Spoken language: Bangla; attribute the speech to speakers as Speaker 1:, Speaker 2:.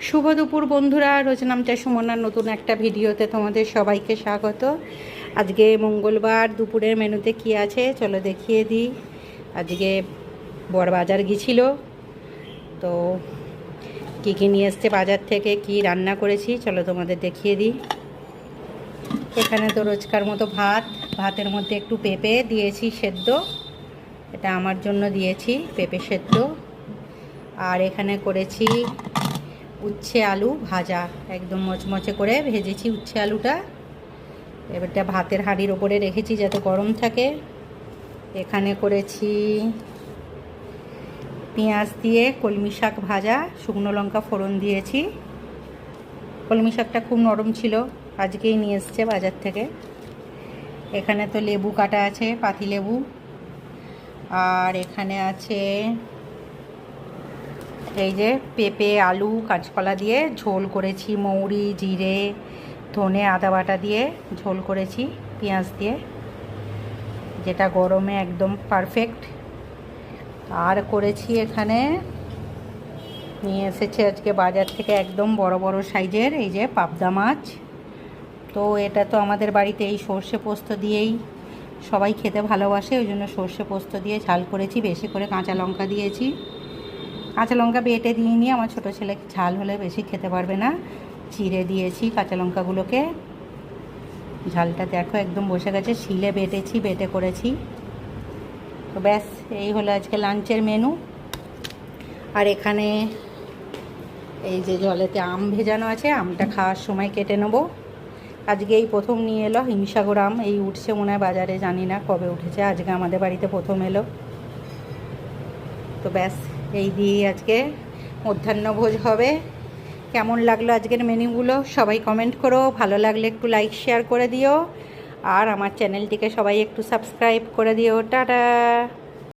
Speaker 1: শুভ দুপুর বন্ধুরা, রোজ নামটা সুমনার নতুন একটা ভিডিওতে তোমাদের সবাইকে স্বাগত। আজকে মঙ্গলবার, দুপুরের মেনুতে কি আছে চলো দেখিয়ে দিই। আজকে বড় বাজার গিয়েছিল, তো কী কী নিয়ে এসছে বাজার থেকে, কি রান্না করেছি চলো তোমাদের দেখিয়ে দিই। এখানে তো রোজকার মতো ভাতের মধ্যে একটু পেঁপে দিয়েছি সেদ্ধ, এটা আমার জন্য দিয়েছি পেঁপে সেদ্ধ। আর এখানে করেছি উচ্ছে আলু ভাজা, একদম মচমচে করে ভেজেছি উচ্ছে আলুটা। এবারটা ভাতের হাঁড়ির ওপরে রেখেছি যাতে গরম থাকে। এখানে করেছি পেঁয়াজ দিয়ে কলমি শাক ভাজা, শুকনো লঙ্কা ফোড়ন দিয়েছি। কলমি শাকটা খুব নরম ছিল, আজকেই নিয়ে এসছে বাজার থেকে। এখানে তো লেবু কাটা আছে, পাতিলেবু। আর এখানে আছে এই যে পেঁপে আলু কাঁচকলা দিয়ে ঝোল করেছি, মৌরি জিরে ধনে আদা বাটা দিয়ে ঝোল করেছি পেঁয়াজ দিয়ে, যেটা গরমে একদম পারফেক্ট। আর করেছি এখানে নিয়ে এসেছে আজকে বাজার থেকে একদম বড় বড় সাইজের এই যে পাবদা মাছ। তো এটা তো আমাদের বাড়িতে এই সর্ষে পোস্ত দিয়েই সবাই খেতে ভালোবাসে, ওই জন্য সর্ষে পোস্ত দিয়ে ঝাল করেছি, বেশি করে কাঁচা লঙ্কা দিয়েছি। কাঁচা লঙ্কা বেটে দিইনি, আমার ছোটো ছেলে ঝাল হলে বেশি খেতে পারবে না, চিড়ে দিয়েছি কাঁচা লঙ্কাগুলোকে। ঝালটা দেখো একদম বসে গেছে, শিলে বেটেছি, বেটে করেছি। তো ব্যাস এই হলো আজকে লাঞ্চের মেনু। আর এখানে এই যে জলেতে আম ভেজানো আছে, আমটা খাওয়ার সময় কেটে নেবো। আজকে এই প্রথম নিয়ে এলো হিমসাগর আম, এই উঠছে মনে হয় বাজারে, জানি না কবে উঠেছে, আজকে আমাদের বাড়িতে প্রথম এলো। তো ব্যাস এই দিয়েই আজকে মধ্যাহ্নভোজ হবে। কেমন লাগলো আজকের মেনুগুলো সবাই কমেন্ট করো, ভালো লাগলে একটু লাইক শেয়ার করে দিও, আর আমার চ্যানেলটিকে সবাই একটু সাবস্ক্রাইব করে দিও। টাটা।